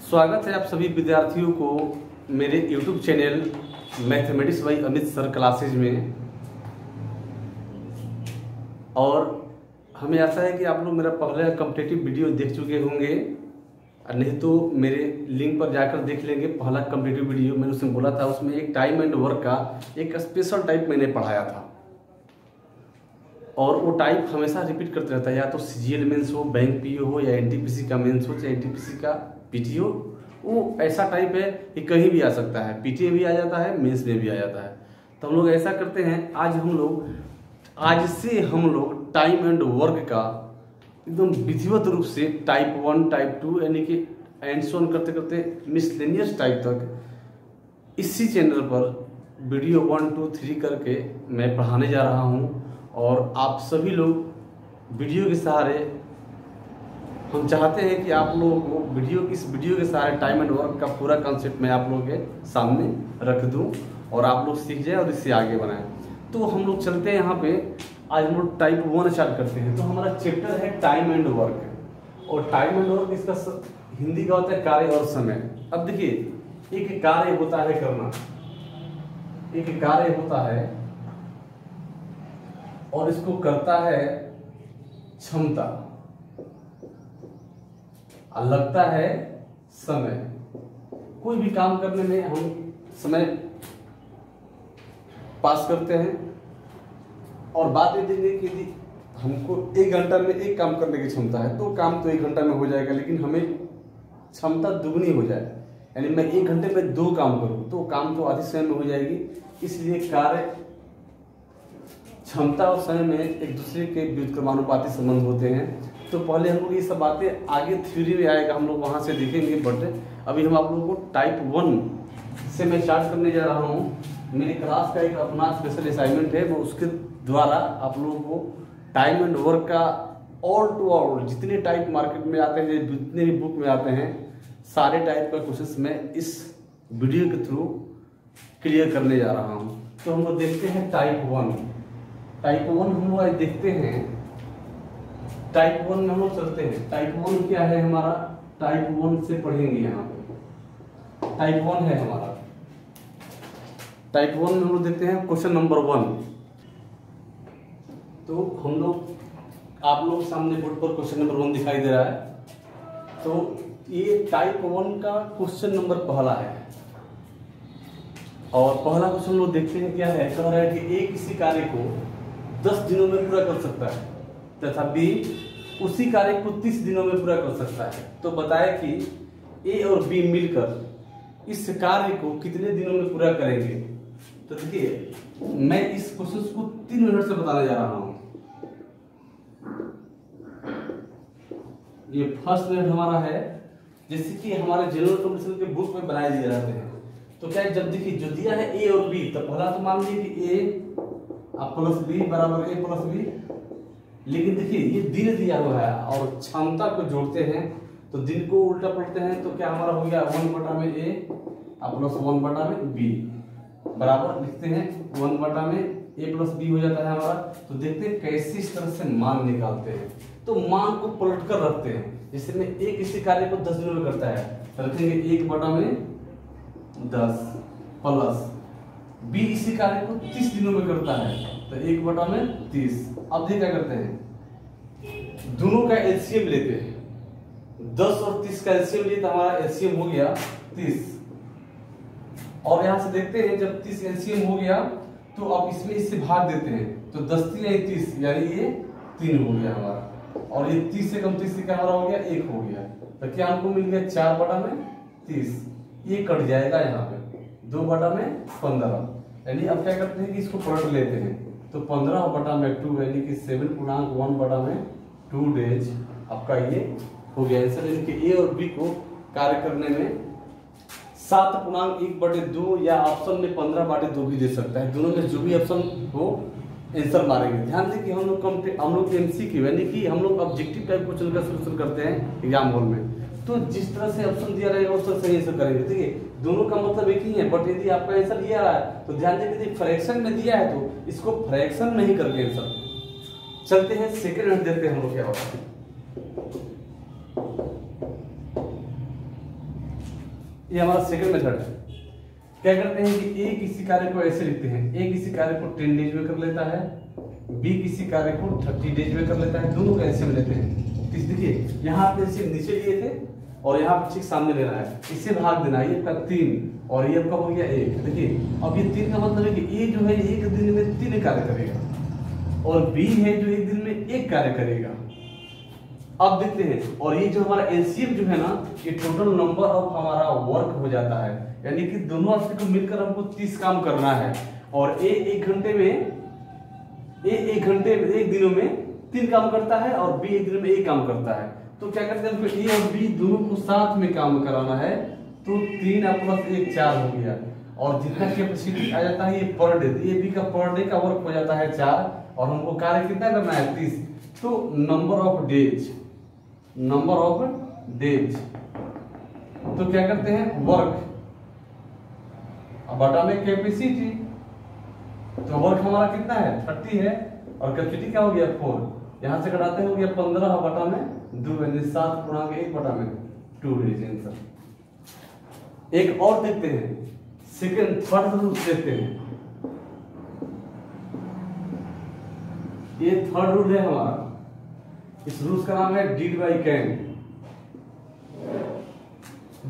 स्वागत है आप सभी विद्यार्थियों को मेरे YouTube channel mathematics bye Amit sir classes में। और हमें आशा है कि आप लोग मेरा पहला कॉम्पिटिटिव वीडियो देख चुके होंगे, नहीं तो मेरे लिंक पर जाकर देख लेंगे। पहला कॉम्पिटिटिव वीडियो मैंने उसमें बोला था, उसमें एक टाइम एंड वर्क का एक स्पेशल टाइप मैंने पढ़ाया था और वो टाइप हमेशा रिपीट करते रहता है, या तो CGL मेंस हो, बैंक पीओ हो, या NTPC का मेंस हो, चाहे NTPC का PTO। वो ऐसा टाइप है कि कहीं भी आ सकता है, PTA भी आ जाता है, मेंस में भी आ जाता है। तो हम लोग ऐसा करते हैं, आज से हम लोग टाइम एंड वर्क का एकदम विधिवत रूप से टाइप 1, टाइप 2 यानी कि एंड सो ऑन करते करते मिसलेनियस टाइप तक इसी चैनल पर वीडियो 1, 2, 3 करके मैं पढ़ाने जा रहा हूँ। और आप सभी लोग वीडियो के सहारे, हम चाहते हैं कि आप लोगों को इस वीडियो के सहारे टाइम एंड वर्क का पूरा कॉन्सेप्ट मैं आप लोगों के सामने रख दूं और आप लोग सीख जाए और इससे आगे बढ़ाएं। तो हम लोग चलते हैं यहाँ पे। आज हम लोग टाइप 1 स्टार्ट करते हैं। तो हमारा चैप्टर है टाइम एंड वर्क, और टाइम एंड वर्क इसका हिंदी का होता है कार्य और समय। अब देखिए, एक कार्य होता है करना, एक कार्य होता है और इसको करता है क्षमता, और लगता है समय। कोई भी काम करने में हम समय पास करते हैं और बात ये देंगे कि यदि हमको 1 घंटा में एक काम करने की क्षमता है तो काम तो 1 घंटा में हो जाएगा, लेकिन हमें क्षमता दुगनी हो जाए, यानी मैं 1 घंटे में 2 काम करूं तो काम तो आधे समय में हो जाएगी। इसलिए कार्य, क्षमता और समय में एक दूसरे के व्युत्क्रमानुपाती संबंध होते हैं। तो पहले हम लोग ये सब बातें आगे थ्योरी में आएगा, हम लोग वहां से देखेंगे, बट अभी हम आप लोगों को टाइप 1 से मैं स्टार्ट करने जा रहा हूँ। मेरी क्लास का एक अपना स्पेशल असाइनमेंट है, वो उसके द्वारा आप लोगों को टाइम एंड वर्क का ऑल टू ऑल जितने टाइप मार्केट में आते हैं, जितने भी बुक में आते हैं, सारे टाइप का क्वेश्चंस मैं इस वीडियो के थ्रू क्लियर करने जा रहा हूँ। तो हम लोग देखते हैं टाइप 1 हम लोग आज देखते हैं। टाइप 1 में हम लोग चलते हैं। टाइप 1 क्या है हमारा? टाइप 1 से पढ़ेंगे यहाँ पे। टाइप 1 है हमारा। टाइप 1 में हम लोग देखते हैं क्वेश्चन नंबर 1। तो हम लोग, आप लोग सामने बोर्ड पर क्वेश्चन नंबर 1 दिखाई दे रहा है। तो ये टाइप 1 का क्वेश्चन नंबर पहला है, और पहला क्वेश्चन लोग देखते हैं क्या है। कह रहा है कि A किसी कार्य को 10 दिनों में पूरा कर सकता है तथा B उसी कार्य को 30 दिनों में पूरा कर सकता है। तो बताया कि A और B मिलकर इस कार्य को कितने दिनों में पूरा करेंगे। तो देखिए, मैं इस क्वेश्चन को 3 मिनट से बताने जा रहा हूं। ये फर्स्ट मिनट हमारा है, जैसे कि हमारे जनरल कंपटीशन के बुक में बनाए दिए जाते हैं। तो क्या है, जब देखिए जो दिया है A और B, तो पहला तो मान लीजिए कि A प्लस B बराबर A प्लस B। लेकिन देखिए ये दिन दिया हुआ है और क्षमता को जोड़ते हैं, तो दिन को उल्टा पलटते हैं, तो क्या हमारा हो गया 1/में A प्लस 1/में B बराबर लिखते हैं 1/में A प्लस B हो जाता है हमारा। तो देखते हैं कैसे इस तरह से मान निकालते हैं। तो मान को पलट कर रखते हैं। जैसे में A किसी कार्य को 10 दिनों में करता है, तो रखेंगे 1/में 10 प्लस B इसी कार्य को 30 दिनों में करता है, तो 1/में 30। अब देखिए क्या करते हैं, दोनों का एलसीएम लेते हैं। 10 और 30 का एलसीएम लिए तो हमारा एलसीएम हो गया 30। और यहां से देखते हैं, जब 30 एलसीएम हो गया तो अब इसमें इससे भाग देते हैं, तो 10 3 30, यानी ये 3 हो गया हमारा। और ये 30 से कम 30 से क्या हमारा हो गया 1 हो गया। तो क्या हमको मिल गया 4/में 30। ये कट जाएगा यहाँ पे 2/में 15। यानी अब क्या करते हैं कि इसको पलट लेते हैं, तो 15/में 2 यानी कि 7.1/में 2 डेज आपका ये हो गया आंसर। यानी कि A और B को कार्य करने में 7.1/2 या ऑप्शन में 15/2 भी दे सकता है। दोनों में जो भी ऑप्शन हो आंसर मारेंगे। ध्यान दें कि हम लोग MCQ यानी कि हम लोग ऑब्जेक्टिव टाइप क्वेश्चन का सॉल्यूशन करते हैं एग्जाम हॉल में। तो जिस तरह से ऑप्शन दिया रहेगा उस तरह से आंसर करेंगे। देखिए दोनों का मतलब एक ही है, बट यदि आपका आंसर ये आ रहा है तो ध्यान दें कि फ्रैक्शन में दिया है तो इसको फ्रैक्शन नहीं करके आंसर। चलते हैं सेकंड मिनट, देखते हैं हम लोग क्या होता है। ये हमारा सेकंड मेथड है। क्या करते हैं कि ए किसी कार्य को ऐसे लिखते हैं, ए किसी कार्य को 10 डेज में कर लेता है, बी किसी कार्य को 30 डेज में कर लेता है, दोनों का एलसीएम लेते हैं। किस देखिए यहाँ पे एलसीएम नीचे लिए थे और यहाँ पे ठीक सामने लेना है, इससे भाग देना, ये आपका 3 और ये आपका हो गया 1। देखिए अब ये 3 का मतलब है कि ए जो है एक दिन में 3 कार्य करेगा और बी है जो एक दिन में 1 कार्य करेगा। अब देखते हैं, और ये जो हमारा एलसीएम जो है ना, ये टोटल नंबर ऑफ हमारा वर्क हो जाता है, यानी कि दोनों आदमी को मिलकर हमको 30 काम करना है और ए एक घंटे में एक दिनों में 3 काम करता है और बी एक दिन में 1 काम करता है। तो क्या करते हैं, हमको ए और बी दोनों को साथ में काम कराना है, तो 3 प्लस 1 4 हो गया और जितना कैपेसिटी आ जाता है ये पर डे, ए बी का पर डे का वर्क हो जाता है 4 और हमको कार्य कितना करना है 30। तो नंबर ऑफ डेज तो क्या करते हैं वर्क बटा में कैपेसिटी, तो वर्क हमारा कितना है 30 है और कैपेसिटी क्या हो गया 4, यहां से घटाते हो गया 15 बटा में 2 यानी 7 गुणा 1 बटा में 2 डेज आंसर। एक और देखते हैं, सेकंड थर्ड रूल देखते हैं। ये थर्ड रूल है हमारा, इस रूल का नाम है डिड बाई कैन।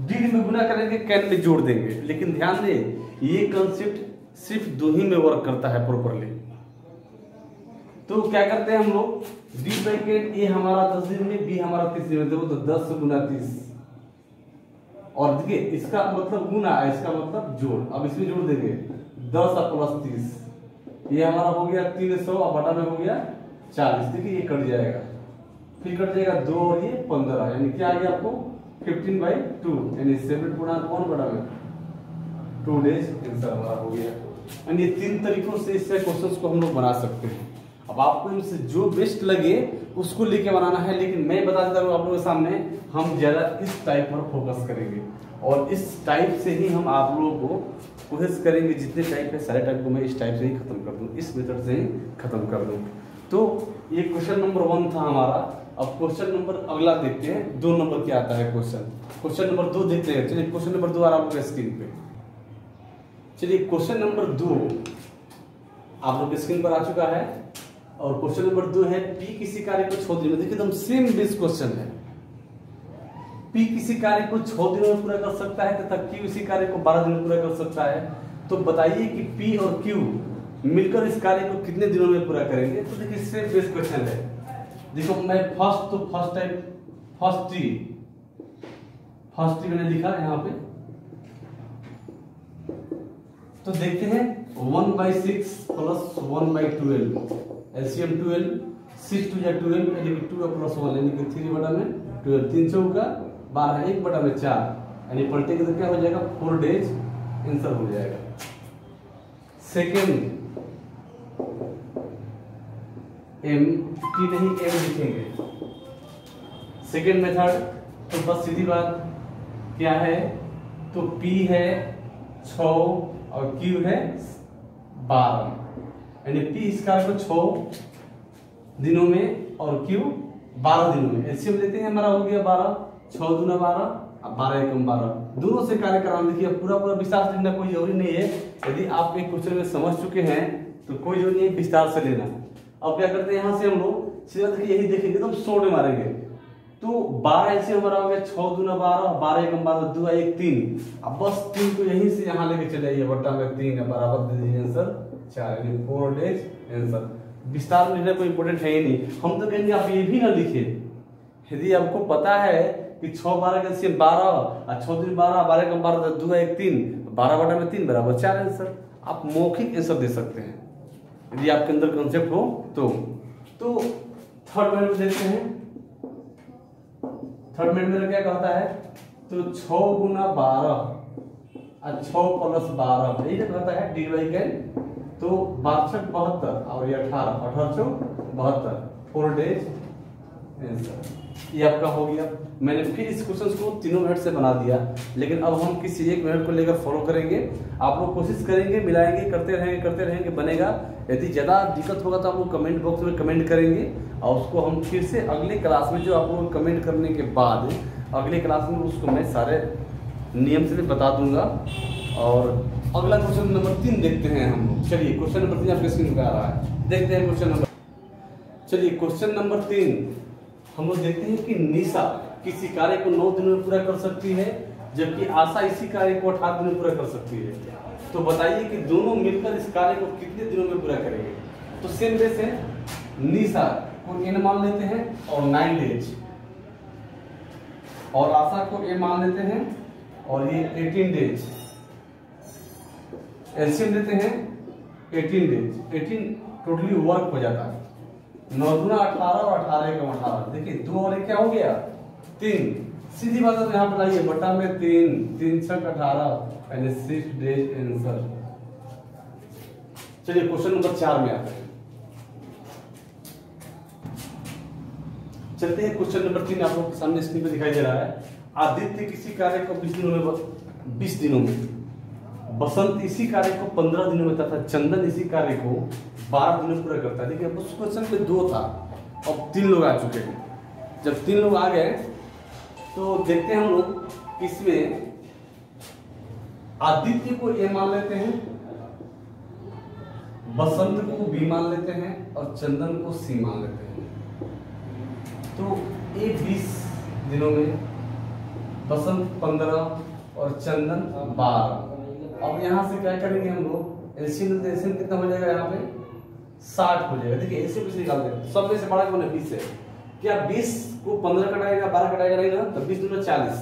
डिड में गुना करेंगे, कैन में जोड़ देंगे, लेकिन ध्यान दें ये कंसेप्ट सिर्फ 2 ही में वर्क करता है प्रॉपरली। तो क्या करते हैं हम लोग, डिड बाई कैन, ए हमारा 10 दिन में, बी हमारा 30 दिन में, देखो तो 10 गुना 30 और देखिए इसका मतलब गुना है, इसका मतलब जोड़। अब इसमें जोड़ देंगे 10 प्लस 30, ये हमारा हो गया 300 और बटा में हो गया 40। देखिए ये कट जाएगा, फिर कट जाएगा 2 और ये 15, यानी क्या आ गया आपको 15/2 यानी 7 गुणा 1 बटा में 2 डेज आंसर हमारा हो गया। यानी 3 तरीकों से इससे क्वेश्चंस को हम लोग बना सकते हैं। अब आपको इनसे जो बेस्ट लगे उसको लेके बनाना है, लेकिन मैं बता देता हूँ आप लोगों के सामने, हम ज्यादा इस टाइप पर फोकस करेंगे और इस टाइप से ही हम आप लोगों को कोशिश करेंगे जितने टाइप है सारे टाइप को मैं इस टाइप से ही खत्म कर दूं, इस मेथड से ही खत्म कर दूं। तो ये क्वेश्चन नंबर 1 था हमारा। अब क्वेश्चन नंबर अगला देखते हैं, 2 नंबर क्या आता है क्वेश्चन नंबर 2 देखते हैं। चलिए क्वेश्चन नंबर 2 आ रहा है स्क्रीन पे। चलिए क्वेश्चन नंबर 2 आप लोग स्क्रीन पर आ चुका है और क्वेश्चन नंबर 2 है पी किसी कार्य को 6 दिन में, देखिए एकदम सेम बेस क्वेश्चन है। पी किसी कार्य को 6 दिनों में पूरा कर सकता है तथा क्यू इसी कार्य को 12 दिन में पूरा कर सकता है। तो बताइए कि पी और क्यू मिलकर इस कार्य को कितने दिनों में पूरा करेंगे। तो देखिए सेम बेस क्वेश्चन है। देखो मैं फर्स्ट टी मैंने लिखा यहाँ पे, तो देखते हैं 1/6 प्लस 1/12 एलसीएम 12, 6 2 या 12 यानी कि 2 प्लस 1 यानी कि 3 बटा में 12, 3 चौका 12, 1 बटा में 4 यानी पलटेंगे तो क्या हो जाएगा 4 डेज आंसर हो जाएगा। सेकेंड एम टी नहीं एम लिखेंगे। सेकेंड मेथड तो बस सीधी बात क्या है, तो पी है 6 और क्यू है 12 यानी पी इस कार्य को 6 दिनों में और क्यू 12 दिनों में। एलसीएम लेते हैं, हमारा हो गया 12, 6 दूना 12 और 12 एकम 12, दोनों से कार्य कराना। देखिए पूरा विस्तार से लेना कोई जरूरी नहीं है, यदि आप एक क्वेश्चन में समझ चुके हैं तो कोई जरूरी नहीं है विस्तार से लेना। अब क्या करते हैं, यहाँ से हम लोग सीधा देखिए यही देखेंगे एकदम शॉर्ट में मारेंगे। तो 12 ऐसे हमारा हो गया 6 दूना 12, 12 एकम 12, 2 1 3। अब बस 3 को यहीं से यहाँ लेके चले आइए, बट्टा में 3 बराबर दे दीजिए आंसर 4 यानी 4 डेज आंसर। विस्तार में लिखना कोई इंपोर्टेंट है ही नहीं। हम तो कहेंगे आप ये भी ना लिखिए, यदि आपको पता है कि 6 12 का एलसीएम 12 और 6 दूनी 12, 12 एकम 12, 2 1 3, 12 बटा में 3 बराबर 4 आंसर। आप मौखिक आंसर दे सकते हैं यदि आपके अंदर कंसेप्ट हो तो थर्ड मेथड देखते हैं। थर्ड मेथड क्या कहता है, तो 6 गुना 12 और 6 प्लस 12 यही कहता है डी बाई कैन। तो 62 72 और ये 18 18 72 4 डेज आंसर। ये आपका हो गया। मैंने फिर इस क्वेश्चन को 3 मिनट से बना दिया, लेकिन अब हम किसी एक मिनट को लेकर फॉलो करेंगे। आप लोग कोशिश करेंगे, मिलाएंगे, करते रहेंगे बनेगा। यदि ज़्यादा दिक्कत होगा तो आप लोग कमेंट बॉक्स में कमेंट करेंगे और उसको हम फिर से अगले क्लास में, जो आप लोग कमेंट करने के बाद अगले क्लास में उसको मैं सारे नियम से भी बता दूंगा। और अगला क्वेश्चन नंबर 3 देखते हैं हम लोग। चलिए क्वेश्चन नंबर 3 आपके स्क्रीन पे आ रहा है, देखते हैं क्वेश्चन नंबर। चलिए क्वेश्चन नंबर 3 हम लोग देखते हैं कि निशा किसी कार्य को 9 दिनों में पूरा कर सकती है, जबकि आशा इसी कार्य को 18 दिनों में पूरा कर सकती है। तो बताइए कि दोनों मिलकर इस कार्य को कितने दिनों में पूरा करेंगे। तो सेम वे से निशा को n मान लेते हैं और 9 डेज, और आशा को a मान लेते हैं और ये 18 डेज। एलसीएम लेते हैं 18 डेज, 18 टोटली वर्क हो जाता है। 9 दूना 18 और 18 का 18, देखिए 2 और 1 क्या हो गया 3। सीधी बात है, यहाँ पर लाइए बटा में 3, 3 6 18 यानी 6 डेज आंसर। चलिए क्वेश्चन नंबर 4 में आते हैं। चलते हैं क्वेश्चन नंबर 3 आप लोग के सामने स्क्रीन पे दिखाई दे रहा है। आदित्य किसी कार्य को 20 दिनों में, बसंत इसी कार्य को 15 दिनों में तथा चंदन इसी कार्य को 12 दिनों में पूरा करता है। देखिए उस क्वेश्चन में 2 था, अब 3 लोग आ चुके हैं। जब 3 लोग आ गए तो देखते हैं हम लोग इसमें आदित्य को ए मान लेते हैं, बसंत को बी मान लेते हैं और चंदन को सी मान लेते हैं। तो ए 20 दिनों में, बसंत 15 और चंदन 12। अब यहां से क्या करेंगे हम लोग, एलसीएम कितना हो जाएगा, यहाँ पे 60 हो जाएगा। देखिए एलसीएम कैसे निकालते हैं, सब में से बड़ा कौन है 20 है। क्या 20 को 15 कटाएगा 12 कटाएगा नहीं ना, तो 20 दूना 40,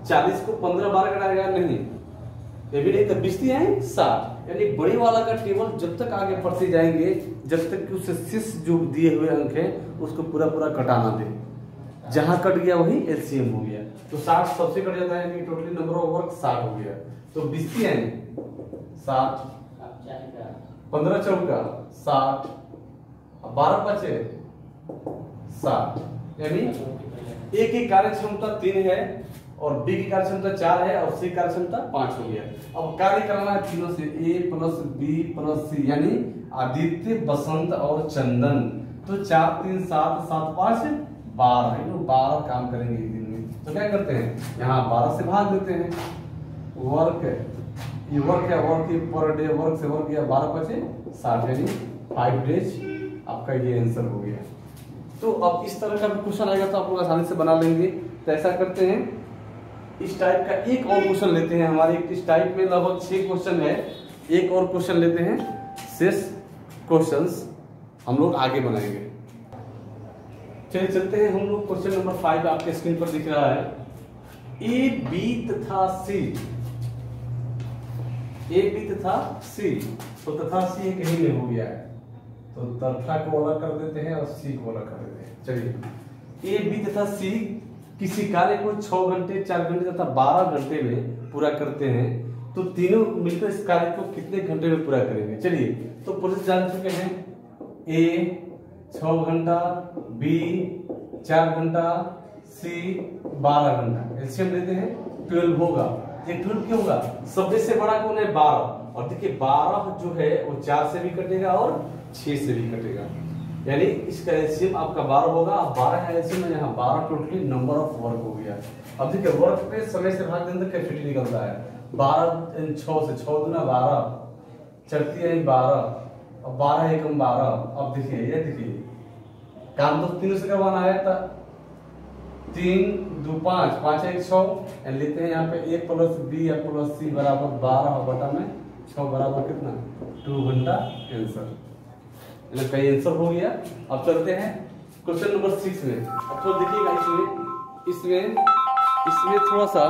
40 को 15 12 कटाएगा नहीं, ये भी नहीं, तो 20 है 60। यानी बड़े वाला का टेबल जब तक आगे बढ़ते जाएंगे, जब तक कि उससे शेष जो दिए हुए अंक है उसको पूरा पूरा कटाना दे, जहां कट गया वही एलसीएम हो गया। तो 60 सबसे कट जाता है, टोटली नंबर ऑफ वर्क 60 हो गया। तो 20 है 60, 15 चौका 60, 12 बचे 60, यानी एक ही कार्य क्षमता 3 है और बी की कार्य क्षमता 4 है और सी कार्य क्षमता 5 हो गया। अब कार्य करना है तीनों से, ए प्लस बी प्लस सी, यानी आदित्य बसंत और चंदन। तो 4 3 7 7 5 12, 12 काम करेंगे एक दिन में। तो क्या करते हैं, यहाँ 12 से भाग देते हैं। वर्क ये वर्क है, वर्क पर डे, वर्क से वर्क गया 12 बचे 60, यानी 5 डेज आपका ये आंसर हो गया। तो अब इस तरह का भी क्वेश्चन आएगा तो आप लोग आसानी से बना लेंगे। तो ऐसा करते हैं, इस टाइप का एक और क्वेश्चन लेते हैं। हमारे इस टाइप में लगभग 6 क्वेश्चन है, एक और क्वेश्चन लेते हैं, शेष क्वेश्चंस हम लोग आगे बनाएंगे। चलिए चलते हैं हम लोग क्वेश्चन नंबर 5 आपके स्क्रीन पर दिख रहा है। ए बी तथा सी, ए बी तथा सी, तो तथा सी एक ही में हो गया है, तो तथा को अलग कर देते हैं और सी को अलग कर देते हैं। चलिए ए बी तथा सी किसी कार्य को 6 घंटे 4 घंटे तथा 12 घंटे में पूरा करते हैं, तो तीनों मिलकर इस कार्य को कितने घंटे में पूरा करेंगे। चलिए तो प्रोसेस जान चुके हैं, ए 6 घंटा, बी 4 घंटा, सी 12 घंटा। एलसीएम लेते हैं 12 होगा। ये 12 क्यों होगा, सबसे से बड़ा कौन है 12, और देखिए 12 जो है वो 4 से भी कटेगा और 6 से भी कटेगा, यानी इसका एलसीएम आपका 12 होगा। 12 है एलसीएम में, यहाँ 12 टोटली नंबर ऑफ वर्क हो गया। अब देखिए वर्क पे समय से भाग देने कैपेसिटी निकलता है, 12 6 से 6 दूना 12, चढ़ती है 12, अब 12 एकम 12। अब देखिए ये देखिए काम तो तीनों से करवाना है, 3 2 5 5 1 6, लेते हैं यहाँ पे a प्लस बी या प्लस सी बराबर 12 और बटा में 6 बराबर कितना 2 घंटा आंसर, मतलब कई आंसर हो गया। अब चलते हैं क्वेश्चन नंबर 6 में। अब थोड़ा देखिएगा इसमें थोड़ा सा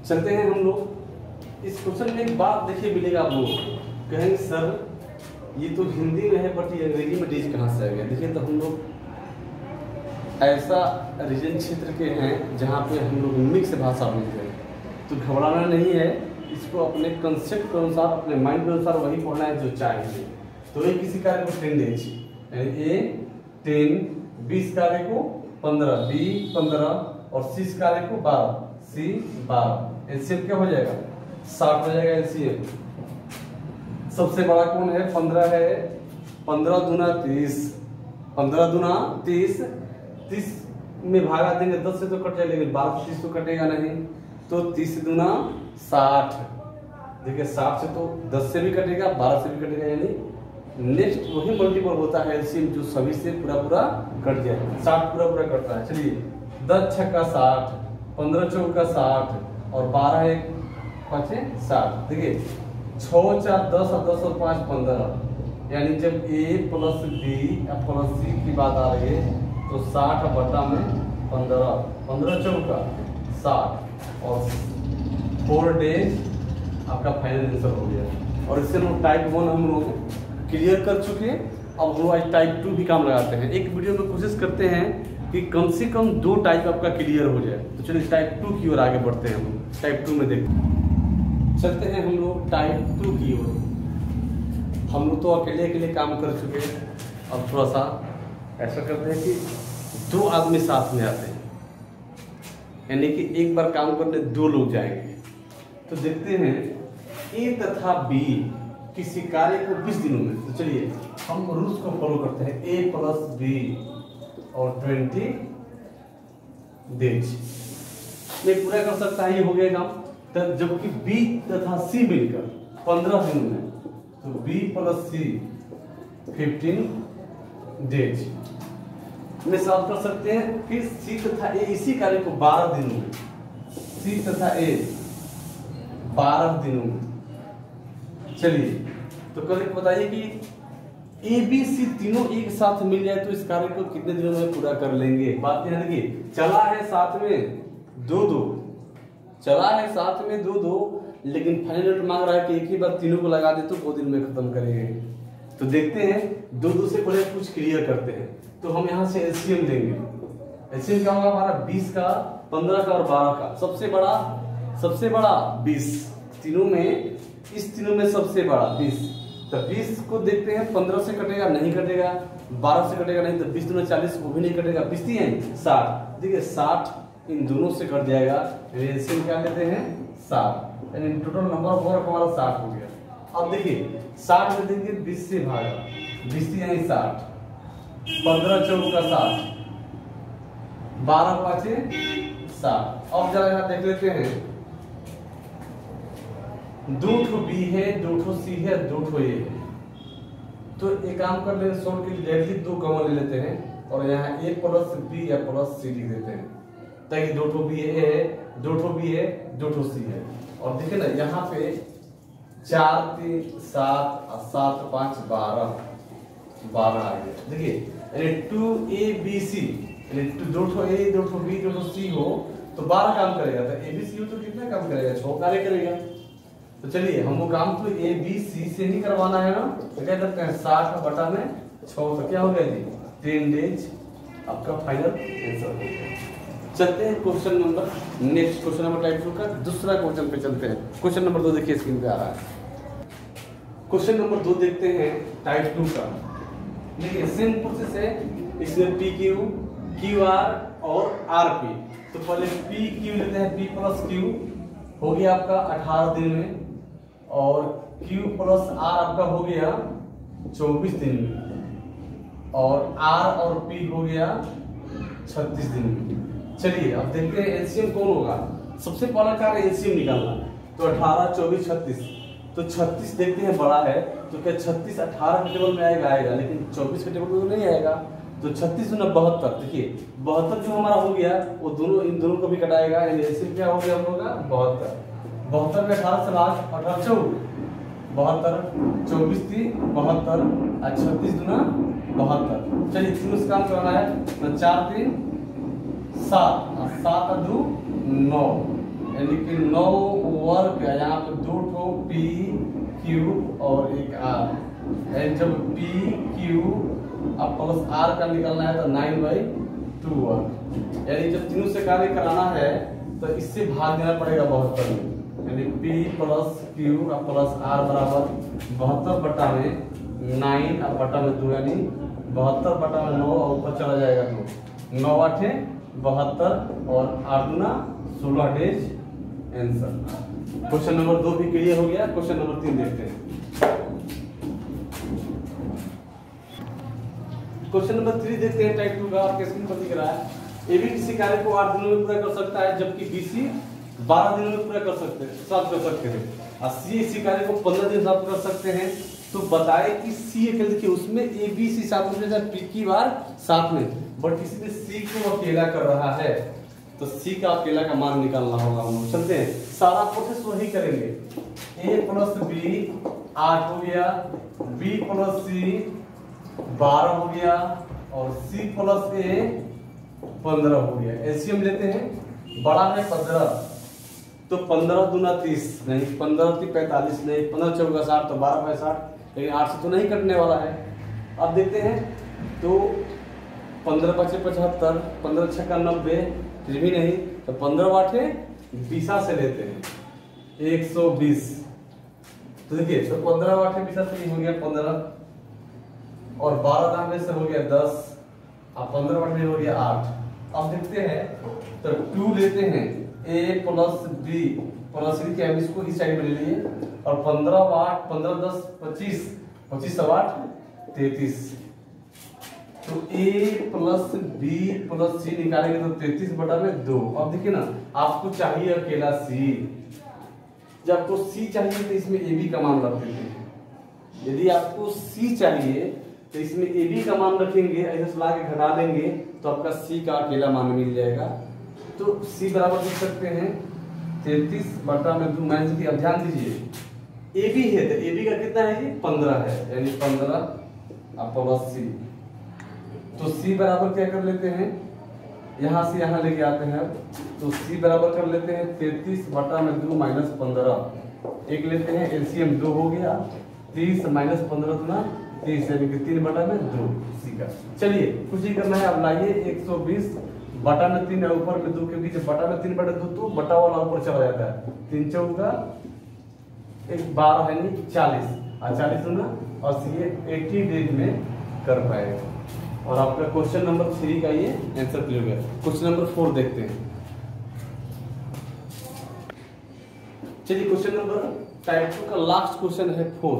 चलते हैं हम लोग। इस क्वेश्चन में एक बात देखिए मिलेगा, आप लोग कहेंगे सर ये तो हिंदी में है बट ये अंग्रेजी में डिज कहाँ से आ गया। देखिए तो हम लोग ऐसा रीजन क्षेत्र के हैं जहाँ पे हम लोग मिक्स भाषा बोलते हैं, तो घबराना नहीं है, इसको अपने कंसेप्ट के अनुसार अपने माइंड के अनुसार वही पढ़ना है जो चाहिए। तो ये किसी कार्य को 10 डेज, यानी ए 10, 20 कार्य को 15, बी 15 और सी कार्य को 12, सी 12। एलसीएम क्या हो जाएगा 60 हो जाएगा एलसीएम। सबसे बड़ा कौन है? 15 है। 15 दूना 30, 15 दूना 30, 30 में भागा देंगे 10 से तो कट जाएगा, लेकिन 12 से 30 तो कटेगा नहीं, तो 30 दूना 60। देखिए 60 से तो 10 से भी कटेगा, 12 से भी कटेगा, यानी नेक्स्ट वही मल्टीपल होता है एलसीएम जो सभी से पूरा कट जाए। 60 पूरा कटता है। चलिए 10 छक्का 60, 15 चौका 60 और 12 एक 5 60। देखिए 6 4 10 और 10 और 5 15, यानी जब a plus b plus c की बात आ रही है तो 60 बटा में 15, 15 चौका 60 और 4 डेज आपका फाइनल आंसर हो गया। और इससे लोग टाइप 1 हम लोग क्लियर कर चुके हैं। अब हम लोग आज टाइप 2 भी काम लगाते हैं। एक वीडियो में कोशिश करते हैं कि कम से कम 2 टाइप आपका क्लियर हो जाए। तो चलिए टाइप 2 की ओर आगे बढ़ते हैं। हम लोग टाइप 2 में देखते चलते हैं। हम लोग टाइप 2 की ओर। हम लोग तो अकेले काम कर चुके हैं। अब थोड़ा सा ऐसा करते हैं कि 2 आदमी साथ में आते हैं, यानी कि एक बार काम करने 2 लोग जाएंगे। तो देखते हैं ए तथा बी किसी कार्य को 20 दिनों में। तो चलिए हम रूल्स को फॉलो करते हैं। ए प्लस बी और 20 डेज में पूरा कर सकता है, ये हो गया काम। तब जबकि बी तथा सी मिलकर 15 दिनों में, तो बी प्लस सी 15 डेज में सॉल्व कर सकते हैं। फिर सी तथा ए इसी कार्य को 12 दिनों में, सी तथा ए 12 दिनों में। चलिए तो कल बताइए कि ए बी सी तीनों एक साथ मिल जाए तो इस कार्य को कितने दिनों में पूरा कर लेंगे। बात ध्यान रखिए, चला है साथ में 2-2, चला है साथ में 2-2, लेकिन फाइनल रेट मांग रहा है कि एक ही बार तीनों को लगा दे तो 2 दिन में खत्म करेंगे। तो देखते हैं 2-2 से पहले कुछ क्लियर करते हैं। तो हम यहाँ से एलसीएम लेंगे। एलसीएम क्या होगा हमारा? 20 का, 15 का और 12 का। सबसे बड़ा 20, तीनों में, इस तीनों में सबसे बड़ा 20। तो 20 को देखते हैं, 15 से कटेगा नहीं कटेगा, 12 से कटेगा नहीं, तो 20 दूना 40, वो भी नहीं कटेगा, 20 है 60। देखिए 60 इन दोनों से कट जाएगा, एलसीएम क्या लेते हैं? 60, यानी टोटल नंबर ऑफ वर्क हमारा 60 हो गया। अब देखिए 60 में देंगे 20 से भागा, 20 यानी 60, 15 चौका 60, 12 पाँचे 60। अब जरा यहाँ देख लेते हैं, 2 ठो बी है, 2 ठो सी है, 2 ठो ए है। तो एक काम कर लेते हैं, सोल्व के लिए डायरेक्टली 2 कॉमन ले लेते हैं और यहाँ ए प्लस बी या प्लस सी लिख देते हैं, ताकि 2 ठो बी है, 2 ठो बी है, 2 ठो सी है। और देखिए ना यहाँ पे 4 3 7 और 7 5 12 आ गया। देखिए 2 ए बी सी, 2 ठो ए, 2 ठो बी, 2 ठो सी हो तो 12 काम करेगा। तो ए बी सी हो तो कितना काम करेगा? 6 कार्य करेगा। तो चलिए हमको काम तो ए बी सी से नहीं करवाना है ना, तो क्या करते हैं 60 बटा में 6, तो क्या हो गया जी? 10 डेज आपका फाइनल आंसर हो गया। चलते हैं question number, next question number type 2 का दूसरा क्वेश्चन पे चलते हैं। क्वेश्चन नंबर 2 देखिए स्क्रीन पे आ रहा है। क्वेश्चन नंबर 2 देखते हैं टाइप 2 का। देखिए सेम प्रोसेस है, इसमें पी क्यू, क्यू आर और आर पी। तो पहले पी क्यू लेते हैं, पी प्लस क्यू हो गया आपका 18 दिन में, और Q प्लस R आपका हो गया 24 दिन में, और R और P हो गया 36 दिन में। चलिए अब देखते हैं एलसीएम कौन होगा। सबसे पहला कार्य एलसीएम निकालना। तो 18 24 36, तो 36 देखते हैं बड़ा है, तो क्या 36 18 के टेबल में आएगा, लेकिन 24 के टेबल में तो नहीं आएगा। तो 36 गुना 72, देखिए 72 जो हमारा हो गया वो दोनों, इन दोनों को भी कटाएगा, यानी एलसीएम क्या हो गया हम लोग का 72। 72 में 18 से लास्ट 18 4 72, 24 3 72 और 36 दुना 72। चलिए तीनों से काम कराना है, तो 4 3 7 और 7 और 2 9, यानी कि 9 वर्ग। यहाँ पे 2 ठो पी क्यू और एक आर, जब पी क्यू अब प्लस आर का निकालना है तो 9/2 वर्ग। यानी जब तीनों से कार्य कराना है तो इससे भाग देना पड़ेगा 72 में, यानी P plus Q plus R बराबर 72 बटा में 9 और बटा में 2, यानी 72 बटा में 9 और ऊपर चला जाएगा 2, 9 8 72 और 8 दूना 16 डेज आंसर। क्वेश्चन नंबर 2 भी क्लियर हो गया। क्वेश्चन नंबर 3 देखते हैं। क्वेश्चन नंबर 3 देखते हैं टाइप 2 का। आपके स्क्रीन पर दिख रहा है एबी किसी कार्य को 8 दिनों में पूरा कर सकता है, जबकि बीसी 12 दिनों में पूरा कर सकते हैं और सी इसी कार्य को 15 दिन में कर सकते हैं। तो बताए कि सी अकेले, देखिए उसमें ए बी सी साथ में पी की बार साथ में, बट इसमें सी को अकेला कर रहा है, तो सी का अकेला का मान निकालना होगा। हम लोग चलते हैं, सारा प्रोसेस वही करेंगे। a प्लस बी 8 हो गया, b प्लस सी 12 हो गया और c प्लस a 15 हो गया। एलसीएम लेते हैं, बड़ा है 15, तो 15 दूना 30 नहीं, 15 3 45 नहीं, 15 चौका 60, तो 12 बाई 60, लेकिन 8 से तो नहीं कटने वाला है। अब देखते हैं, तो 15 5 75, 15 6 90, फिर भी नहीं, तो 15 बाटे 20 से लेते हैं 120। तो देखिए, तो 15 बाटे 20 से हो गया 15 और 12 दाम से हो गया 10 और 15 बाटे हो गया 8। अब देखते हैं, तो 2 लेते हैं, a प्लस बी प्लस सी, हम इसको इस साइड में ले लिए और 15 8 15 10 25 25 8 33। तो a प्लस बी प्लस सी निकालेंगे तो 33 बटा में 2। अब देखिए ना, आपको चाहिए अकेला c, जब आपको c चाहिए तो इसमें a b का मान रख देते हैं। यदि आपको c चाहिए तो इसमें a b का मान रखेंगे, ऐसे ला के घटा देंगे तो आपका c का अकेला मान मिल जाएगा। तो c बराबर लिख सकते हैं 33 बटा में 2 माइनस की। अब ध्यान दीजिए ए बी है तो ए बी का कितना है, ये 15 है, यानी 15 प्लस सी। तो c बराबर क्या कर लेते हैं, यहाँ से यहाँ लेके आते हैं। तो c बराबर कर लेते हैं 33 बटा में 2 माइनस 15, एक लेते हैं, एलसीएम 2 हो गया, 30 माइनस 15 दूना 30, यानी कि 3 बटा में 2 सी का। चलिए कुछ ही करना है। अब लाइए 120 बटा में 3 है, ऊपर में 2 के बीच बटा में 3 बटा 2, तो बटा वाला ऊपर चला जाता है। 3 चौका 12 है नहीं 40 और 40 दूना और ये 80 डेज में कर पाएगा। और आपका क्वेश्चन नंबर 3 का ये आंसर क्लियर है। क्वेश्चन नंबर 4 देखते हैं। चलिए क्वेश्चन नंबर टाइप 2 का लास्ट क्वेश्चन है 4।